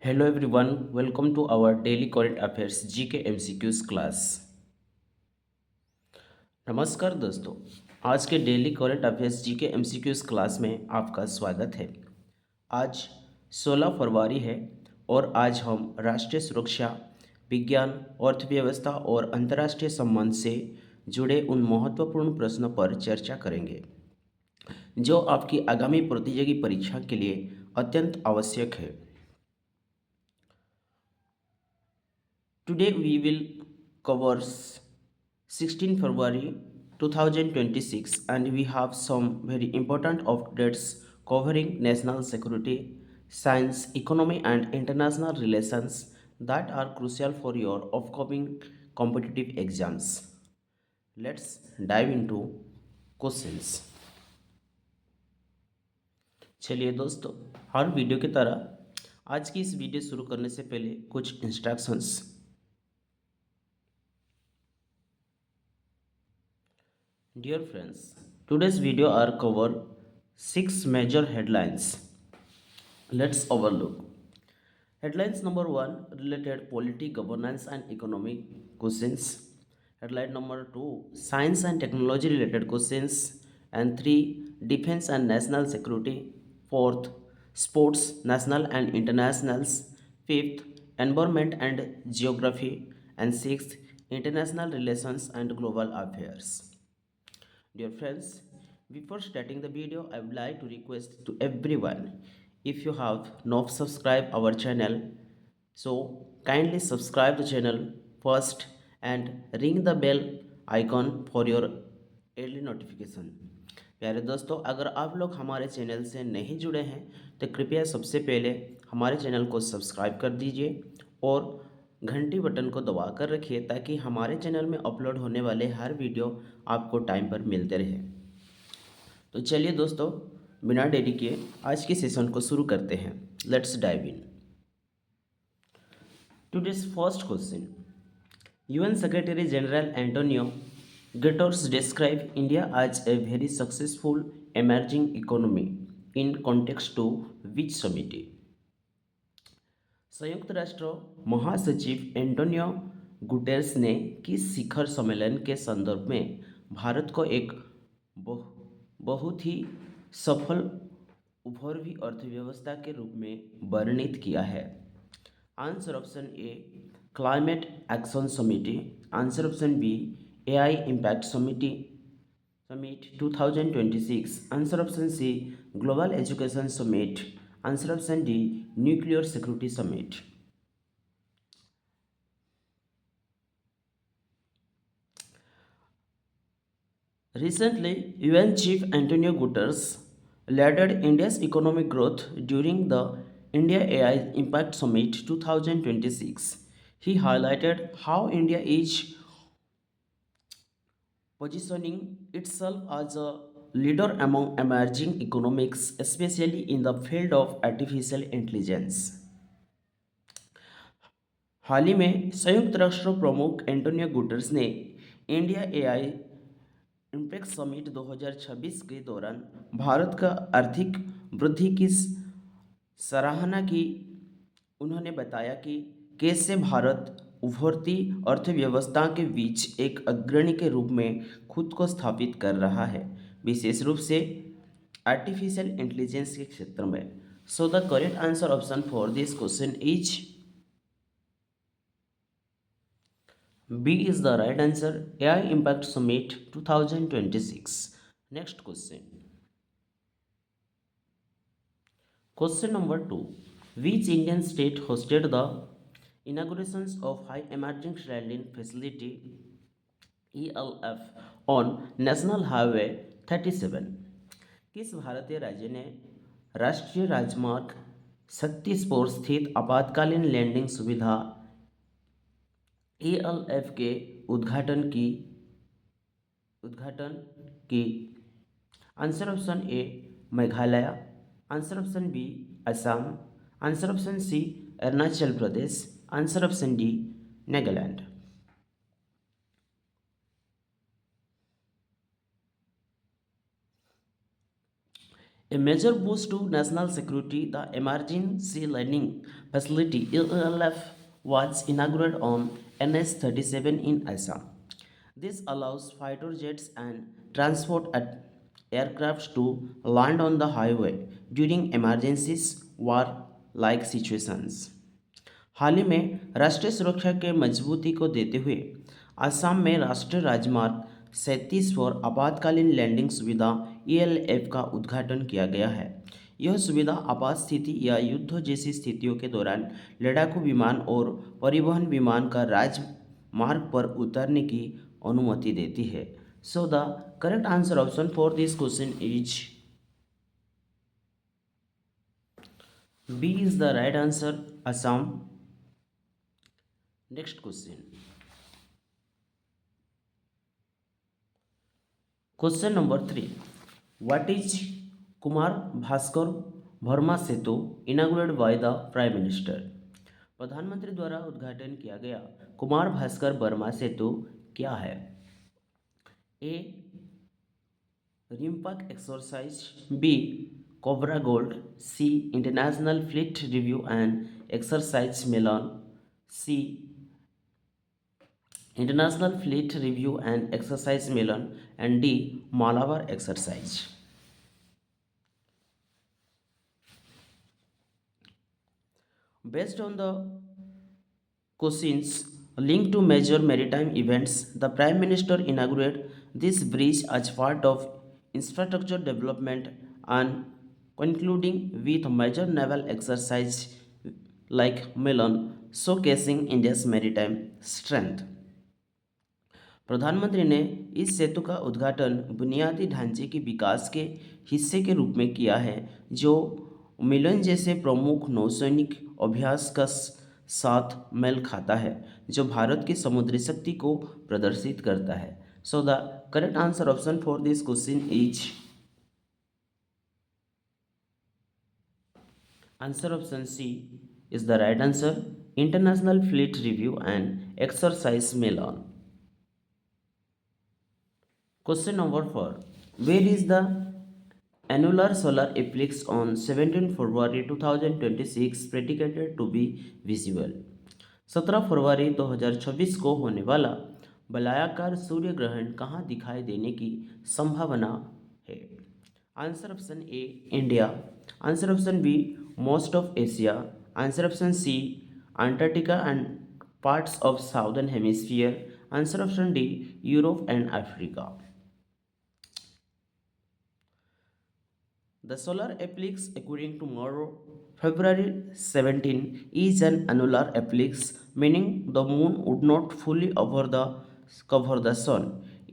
Hello everyone, welcome to our daily current affairs GK MCQs class. नमस्कार दोस्तों, आज के daily current affairs GK MCQs class में आपका स्वागत है। आज 16 फरवरी है और आज हम राष्ट्रीय सुरक्षा, विज्ञान, अर्थव्यवस्था और अंतर्राष्ट्रीय संबंध से जुड़े उन महत्वपूर्ण प्रश्नों पर चर्चा करेंगे जो आपकी आगामी प्रतियोगी परीक्षा के लिए अत्यंत आवश्यक है। Today we will cover 16 February 2026 and we have some very important updates covering national security, science, economy and international relations that are crucial for your upcoming competitive exams. Let's dive into questions. चलिए दोस्तों, हर video की तरह आज की इस video शुरू करने से पहले कुछ instructions. Dear friends, today's video are cover 6 major headlines. Let's overlook. Headlines number 1 related polity, governance and economic questions. Headline number 2 science and technology related questions. And 3 defense and national security. 4th sports, national and internationals. 5th environment and geography. And 6th international relations and global affairs. Dear friends, before starting the video, I would like to request to everyone, if you have not subscribed our channel, so kindly subscribe the channel first and ring the bell icon for your early notification. प्यारे दोस्तों, अगर आप लोग हमारे channel से नहीं जुड़े हैं तो कृपया सबसे पहले हमारे चैनल को सब्सक्राइब कर दीजिए और घंटी बटन को दबा कर रखिए ताकि हमारे चैनल में अपलोड होने वाले हर वीडियो आपको टाइम पर मिलते रहे। तो चलिए दोस्तों, बिना देरी किए आज के सेशन को शुरू करते हैं। Let's dive in today's first question. UN Secretary General Antonio Guterres described India as a very successful emerging economy in context to which summit? संयुक्त राष्ट्र महासचिव एंटोनियो गुटेरेस ने किस शिखर सम्मेलन के संदर्भ में भारत को एक बहुत ही सफल उभरती अर्थव्यवस्था के रूप में वर्णित किया है? Answer option A climate action summit, answer option B AI impact summit 2026, answer option C global education summit, answer option D nuclear security summit. Recently, UN Chief Antonio Guterres lauded India's economic growth during the India AI Impact Summit 2026. He highlighted how India is positioning itself as a leader among emerging economies, especially in the field of artificial intelligence. हाल ही में संयुक्त राष्ट्र प्रमुख Antonio गुटर्स ने India AI impact summit 2026 के दौरान भारत का आर्थिक वृद्धि की सराहना की। उन्होंने बताया कि कैसे भारत उभरती अर्थव्यवस्था के बीच एक अग्रणी के रूप में खुद को स्थापित कर रहा है, विशेष रूप से आर्टिफिशियल इंटेलिजेंस के क्षेत्र में। सो the correct answer option for this question is B is the right answer. AI Impact Summit 2026. Next question. Question number 2. Which Indian state hosted the inaugurations of High Emerging Landing Facility ELF on National Highway 37? किस भारतीय राज्य ने राष्ट्रीय राजमार्ग 36 पर स्थित आपातकालीन landing सुविधा ELF के उद्घाटन की? Answer option A Meghalaya, answer option B Assam, answer option C Arunachal Pradesh, answer option D Nagaland. A major boost to national security, the Emergency Landing Facility (ELF) was inaugurated on NS-37 in Assam. This allows fighter jets and transport aircraft to land on the highway during emergencies, war-like situations. हाल ही में राष्ट्रीय सुरक्षा के मजबूती को देते हुए असम में राष्ट्रीय राजमार्ग 37 पर आपातकालीन लैंडिंग सुविधा ईएलएफ का उद्घाटन किया गया है। यह सुविधा आपात स्थिति या युद्ध जैसी स्थितियों के दौरान लड़ाकू विमान और परिवहन विमान का राजमार्ग पर उतरने की अनुमति देती है। So the correct answer option for this question is B is the right answer, Assam. Next question, question number 3, what is Kumar Bhaskar Varma Setu inaugurated by the prime minister. प्रधानमंत्री द्वारा उद्घाटन किया गया कुमार भास्कर वर्मा सेतु क्या है। A RIMPAC exercise, B Cobra Gold, C international fleet review and exercise Milan, C international fleet review and exercise Milan, and D Malabar exercise. Based on the questions linked to major maritime events, the Prime Minister inaugurated this bridge as part of infrastructure development and concluding with major naval exercise like Milan, showcasing India's maritime strength. प्रधानमंत्री ने इस सेतु का उद्घाटन बुनियादी ढांचे के विकास के हिस्से के रूप में किया है, जो मिलन जैसे प्रमुख नौसैनिक अभ्यास का साथ मेल खाता है, जो भारत की समुद्री शक्ति को प्रदर्शित करता है। So the correct answer option for this question is answer option C is the right answer, international fleet review and exercise Milan. Question number 4. Where is the annular solar eclipse on 17 February 2026 predicted to be visible? 17 फरवरी 2026 को होने वाला वलयाकार सूर्य ग्रहण कहाँ दिखाई देने की संभावना है। Answer option A India, answer option B most of Asia, answer option C Antarctica and parts of southern hemisphere, answer option D Europe and Africa. The solar eclipse occurring tomorrow, February 17, is an annular eclipse, meaning the moon would not fully cover the sun.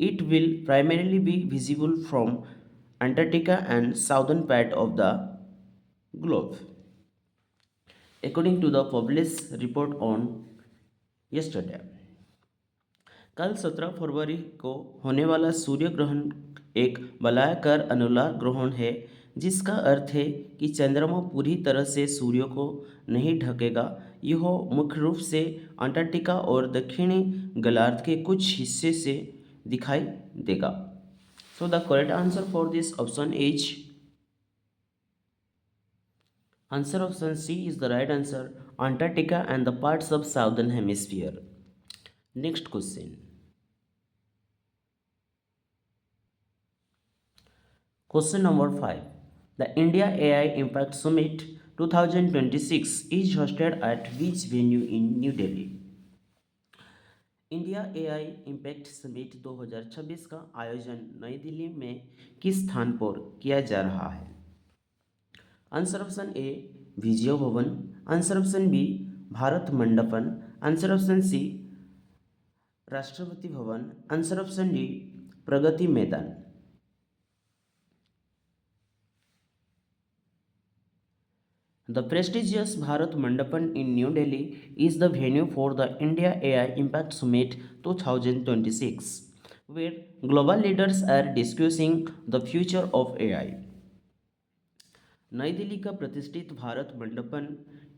It will primarily be visible from Antarctica and southern part of the globe. According to the published report on yesterday, कल 17 फरवरी को होने वाला सूर्य ग्रहण एक वलयाकार annular ग्रहण है, जिसका अर्थ है कि चंद्रमा पूरी तरह से सूर्य को नहीं ढकेगा। यह मुख्य रूप से अंटार्कटिका और दक्षिणी गोलार्ध के कुछ हिस्से से दिखाई देगा। So the correct answer for this option is answer option C is the right answer, Antarctica and the parts of southern hemisphere. Next question, question number 5. The India AI Impact Summit 2026 is hosted at which venue in New Delhi? India AI impact summit 2026 का आयोजन नई दिल्ली में किस स्थान पर किया जा रहा है। Answer option A Vijay Bhavan, answer option B Bharat Mandapam, answer option C Rashtrapati Bhavan, answer option D Pragati Maidan. The prestigious Bharat Mandapam in New Delhi is the venue for the India AI Impact Summit 2026, where global leaders are discussing the future of AI. नई दिल्ली का प्रतिष्ठित Bharat Mandapam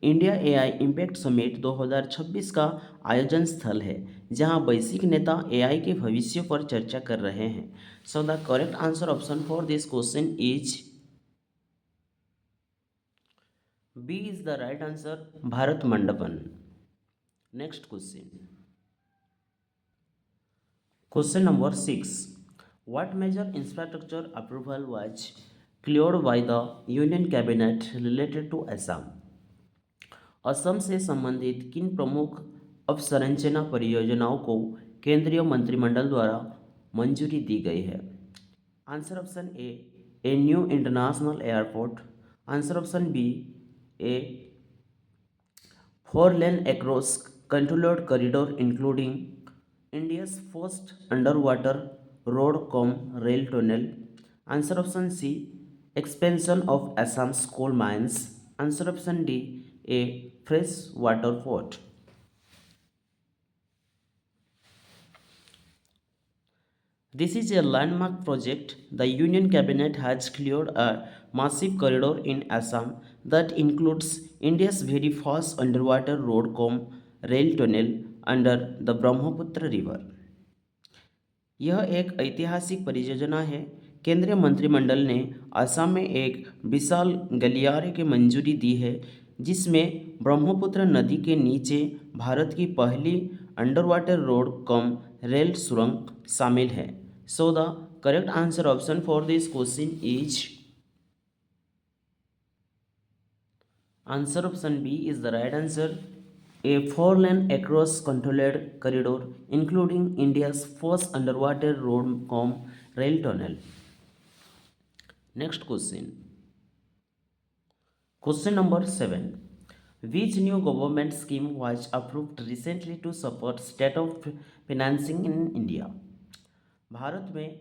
India AI impact summit 2026 का आयोजन स्थल है, जहां वैश्विक नेता एआई के भविष्य पर चर्चा कर रहे हैं। सो the correct answer option for this question is B is the right answer, Bharat Mandapan. Next question. Question number 6. What major infrastructure approval was cleared by the Union Cabinet related to Assam? Assam से संबंधित किन प्रमुख अवसंरचना परियोजनाओं को केंद्रीय मंत्रिमंडल द्वारा मंजूरी दी गई है? Answer option A new international airport. Answer option B a 4 lane across controlled corridor including India's first underwater road cum rail tunnel. Answer option C, expansion of Assam's coal mines. Answer option D, a fresh water port. This is a landmark project. The Union Cabinet has cleared a massive corridor in Assam that includes India's very first underwater road cum rail tunnel under the Brahmaputra River. यह एक ऐतिहासिक परियोजना है। केंद्रीय मंत्रिमंडल ने असम में एक विशाल गलियारे की मंजूरी दी है जिसमें ब्रह्मपुत्र नदी के नीचे भारत की पहली अंडरवाटर रोड कम रेल सुरंग शामिल है। So the correct answer option for this question is answer option B is the right answer, a 4 lane across controlled corridor including India's first underwater road cum rail tunnel. Next question. Question number 7. Which new government scheme was approved recently to support state of financing in India? Bharat में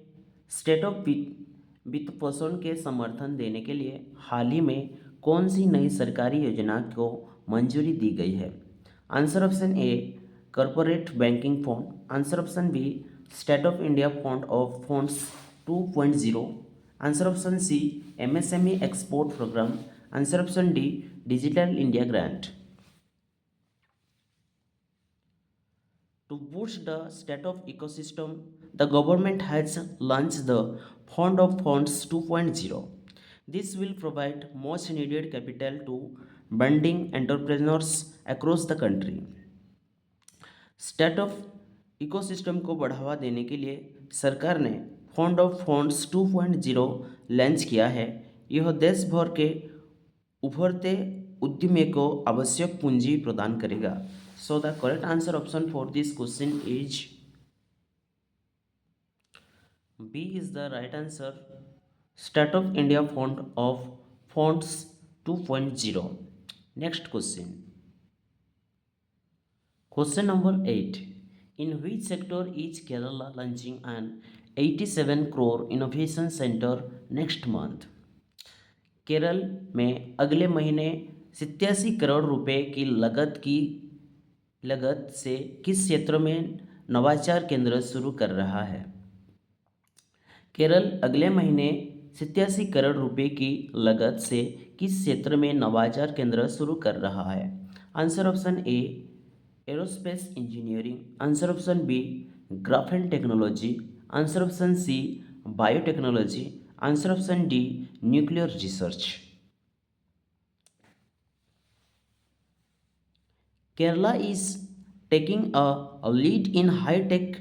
state of वित्त पोषण के समर्थन देने के लिए हाल ही में कौन सी नई सरकारी योजना को मंजूरी दी गई है? Answer option A corporate banking fund. Answer option B state of India fund of funds 2.0। Answer option C MSME export programme. Answer option D digital India grant. To boost the state of ecosystem, the government has launched the Fund of Funds 2.0. This will provide much needed capital to budding entrepreneurs across the country. State of ecosystem को बढ़ावा देने के लिए सरकार ने fund of funds 2.0 launch किया है। यह देश भर के उभरते उद्यमी को आवश्यक पूंजी प्रदान करेगा। So the correct answer option for this question is B is the right answer, state of India fund of funds 2.0। Next question. Question number 8. In which sector is Kerala launching an 87 crore innovation center next month? Kerala में अगले महीने 87 करोड़ रुपए की लागत से किस क्षेत्र में नवाचार केंद्र शुरू कर रहा है? केरल अगले महीने 87 करोड़ रुपए की लागत से किस क्षेत्र में नवाचार केंद्र शुरू कर रहा है? Answer option A aerospace engineering. Answer option B graphene technology. Answer option C biotechnology. Answer option D nuclear research. Kerala is taking a lead in high tech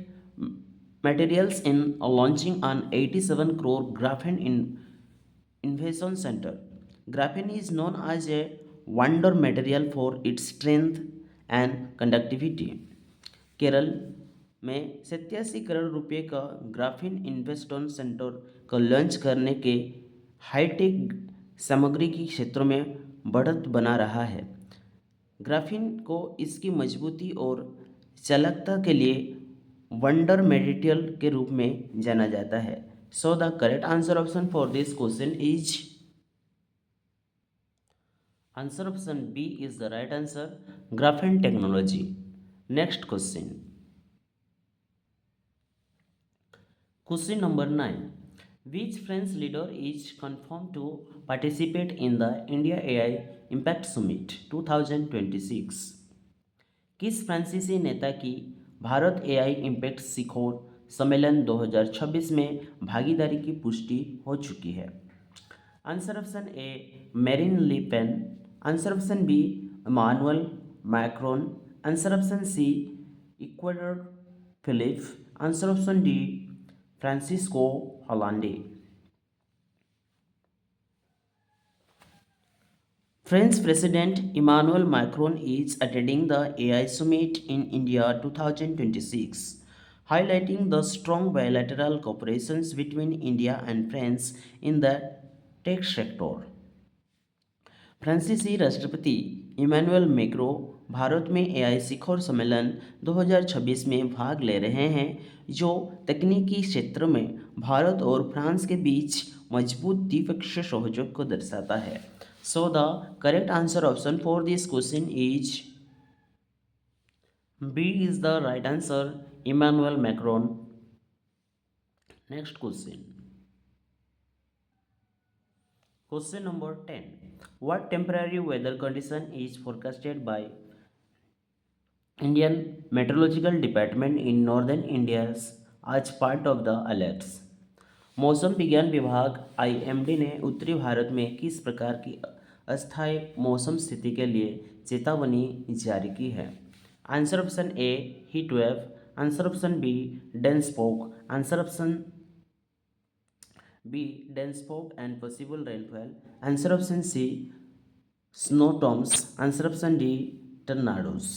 materials in launching an 87 crore graphene innovation center. Graphene is known as a wonder material for its strength and conductivity. Kerala में 87 करोड़ रुपए का graphene investment centre को launch करने के hi tech सामग्री के क्षेत्र में बढ़त बना रहा है। ग्राफीन को इसकी मजबूती और चालकता के लिए वंडर मेटेरियल के रूप में जाना जाता है। So the correct answer option for this question is answer option B is the right answer, graphene technology. Next question. Question number 9. Which French leader is confirmed to participate in the India AI Impact Summit 2026? किस फ्रांसीसी नेता की Bharat AI impact शिखर सम्मेलन 2026 में भागीदारी की पुष्टि हो चुकी है? आंसर ऑप्शन ए मैरिन ले pen. Answer option B, Emmanuel Macron. Answer option C, Ecuador Philip. Answer option D, Francisco Hollande. French President Emmanuel Macron is attending the AI Summit in India 2026, highlighting the strong bilateral cooperations between India and France in the tech sector. फ्रांसीसी राष्ट्रपति Emmanuel Macron Bharat में AI शिखर सम्मेलन 2026 में भाग ले रहे हैं, जो तकनीकी क्षेत्र में भारत और फ्रांस के बीच मजबूत द्विपक्षीय सहयोग को दर्शाता है. So the correct answer option for this question is B is the right answer, Emmanuel Macron. Next question. Question number 10. What temporary weather condition is forecasted by Indian Meteorological Department in northern India as part of the alerts? मौसम विज्ञान विभाग IMD ने उत्तरी भारत में किस प्रकार की अस्थायी मौसम स्थिति के लिए चेतावनी जारी की है? Answer option A heat wave. Answer option B dense fog. Answer option B. Dense fog and possible rainfall. Answer option C. Snowstorms. Answer option D. Tornadoes.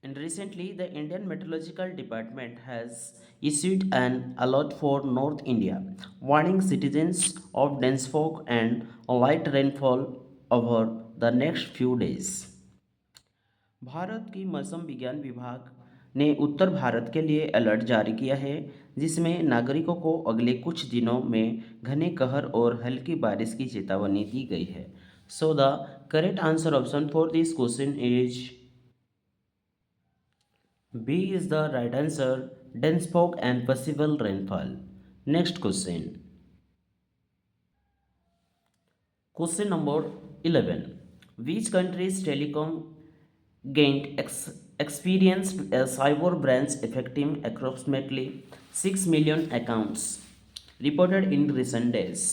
And recently, the Indian Meteorological Department has issued an alert for North India, warning citizens of dense fog and light rainfall over the next few days. Bharat की मौसम विज्ञान विभाग ने उत्तर भारत के लिए alert जारी किया है, जिसमें नागरिकों को अगले कुछ दिनों में घने कहर और हल्की बारिश की चेतावनी दी गई है. So the correct answer option for this question is B is the right answer, dense fog and possible rainfall. Next question. Question number 11. Which country's telecom gained experienced a cyber branch affecting approximately 6 million accounts reported in recent days?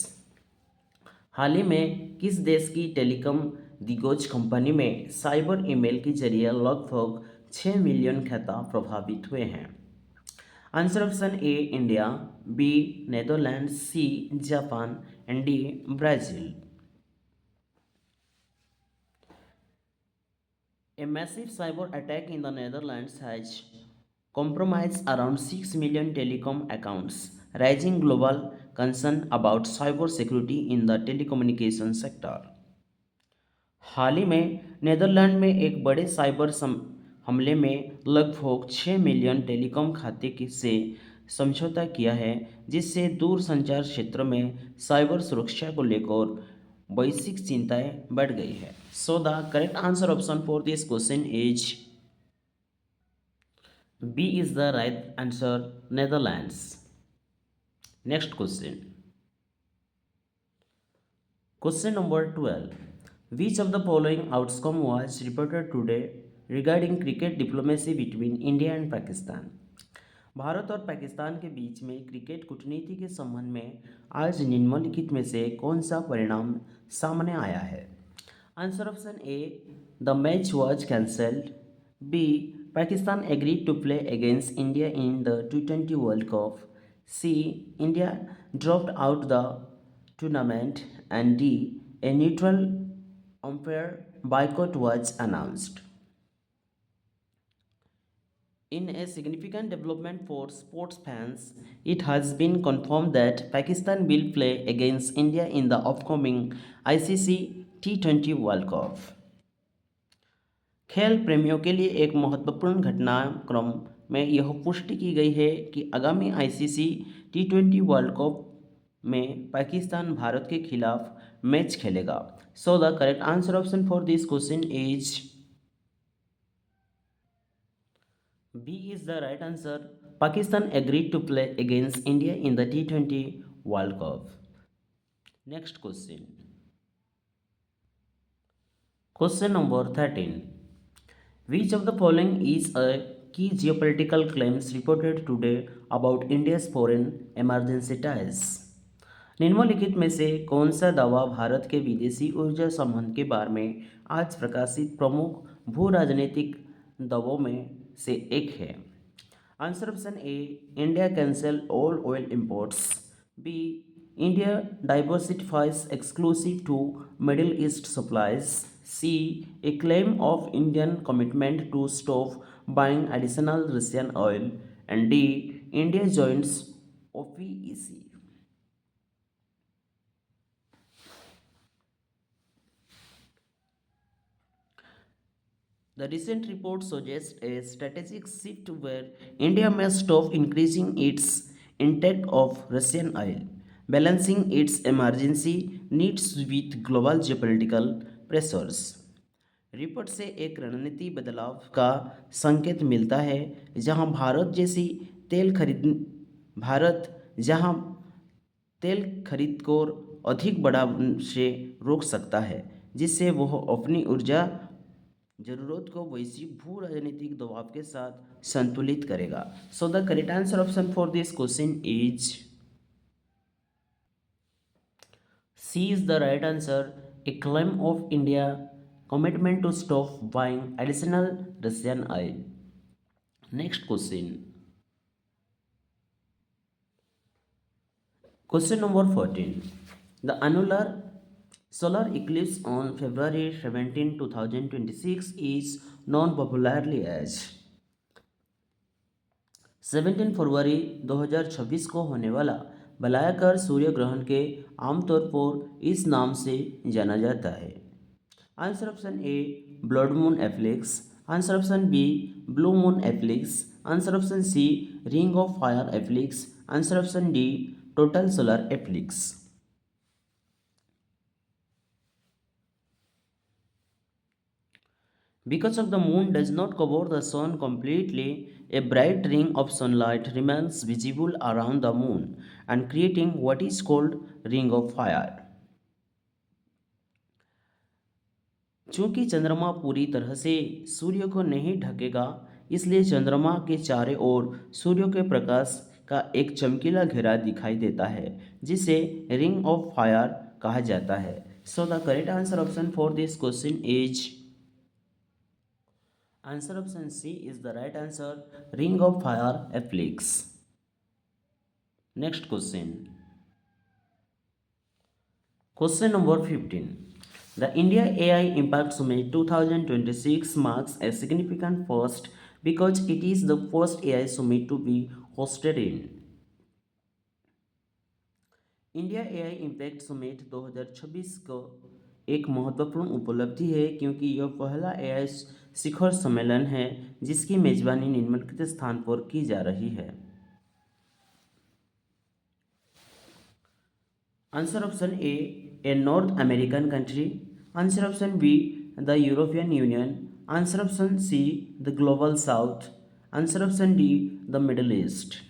हाल ही में किस देश की telecom दिग्गज company में cyber email के जरिए लगभग 6 million खाता प्रभावित हुए हैं? Answer option A India, B Netherland, C Japan and D Brazil. A massive cyber attack in the Netherlands has compromised around 6 million telecom accounts, raising global concern about cyber security in the telecommunication sector. हाल ही में Netherland में एक बड़े cyber हमले में लगभग 6 million telecom खाते से समझौता किया है, जिससे दूरसंचार क्षेत्र में साइबर सुरक्षा को लेकर वैश्विक चिंताएं बढ़ गई है. So the correct answer option for this question is B is the right answer, Netherlands. Next question. Question number 12. Which of the following outcome was reported today regarding cricket diplomacy between India and Pakistan? Bharat और पाकिस्तान के बीच में cricket कूटनीति के संबंध में आज निम्नलिखित में से कौन सा परिणाम सामने आया है? Answer option A the match was cancelled. B Pakistan agreed to play against India in the T20 world cup. C India dropped out the tournament and D a neutral umpire boycott was announced. In a significant development for sports fans, it has been confirmed that Pakistan will play against India in the upcoming ICC T20 World Cup. खेल प्रेमियों के लिए एक महत्वपूर्ण घटनाक्रम में यह पुष्टि की गई है कि आगामी ICC T20 वर्ल्ड कप में पाकिस्तान भारत के खिलाफ मैच खेलेगा. सो the correct answer option for this question is B is the right answer. Pakistan agreed to play against India in the T20 World Cup. Next question. Question number 13. Which of the following is a key geopolitical claims reported today about India's foreign emergency ties. निम्नलिखित में से कौन सा दावा भारत के विदेशी ऊर्जा संबंध के बारे में आज प्रकाशित प्रमुख भू राजनीतिक दावों में से एक है? Answer option A, India cancel all oil imports. B, India diversifies exclusive to Middle East supplies. C, a claim of Indian commitment to stop buying additional Russian oil. And D, India joins OPEC. The recent report suggests a strategic shift where India may stop increasing its intake of Russian oil, balancing its emergency needs with global geopolitical pressures. Report से एक रणनीति बदलाव का संकेत मिलता है जहां भारत जहां तेल खरीद को अधिक बढ़ाने से रोक सकता है, जिससे वह अपनी ऊर्जा जरूरत को वैश्विक भू राजनीतिक दबाव के साथ संतुलित करेगा। So the correct answer option for this question is C is the right answer, a claim of India commitment to stop buying additional Russian oil. Next question, question number 14, the annular solar eclipse on February 17, 2026 is known popularly as 17 फरवरी 2026 को होने वाला वलयाकार सूर्य ग्रहण के आमतौर पर इस नाम से जाना जाता है। Answer option A, blood moon eclipse. Answer option B, blue moon eclipse. Answer option C, ring of fire eclipse. Answer option D, total solar eclipse. Because of the moon does not cover the sun completely, a bright ring of sunlight remains visible around the moon and creating what is called ring of fire. चूंकि चंद्रमा पूरी तरह से सूर्य को नहीं ढकेगा, इसलिए चंद्रमा के चारों ओर सूर्य के प्रकाश का एक चमकीला घेरा दिखाई देता है, जिसे रिंग ऑफ फायर कहा जाता है। So the correct answer option for this question is answer option C is the right answer, ring of fire eclipse. Next question, question number 15, the India AI impact summit 2026 marks a significant first because it is the first AI summit to be hosted in India AI impact summit 2026 को एक महत्वपूर्ण उपलब्धि है क्योंकि यह पहला AI शिखर सम्मेलन है जिसकी मेजबानी निम्नलिखित स्थान पर की जा रही है। Answer option A North American country. Answer option B, the European Union. Answer option C, the Global South. Answer option D, the Middle East.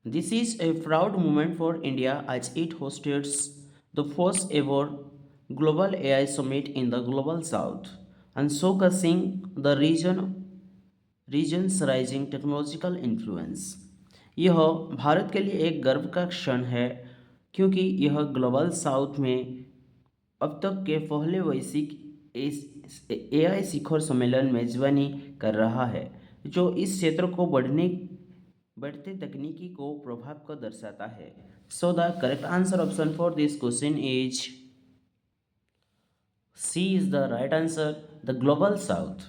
This is a proud moment for India as it hosts the first ever global AI summit in the global south and showcasing the region's rising technological influence. यह भारत के लिए एक गर्व का क्षण है क्योंकि यह ग्लोबल साउथ में अब तक के पहले वैश्विक एआई शिखर सम्मेलन मेजबानी कर रहा है, जो इस क्षेत्र को बढ़ते तकनीकी को प्रभाव को दर्शाता है। So the correct answer option for this question is C is the right answer, the Global South.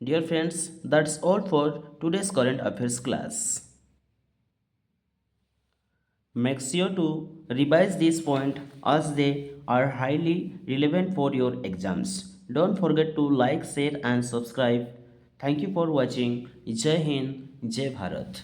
Dear friends, that's all for today's current affairs class. Make sure to revise this point as they are highly relevant for your exams. Don't forget to like, share and subscribe. Thank you for watching. Jai Hind, Jai Bharat.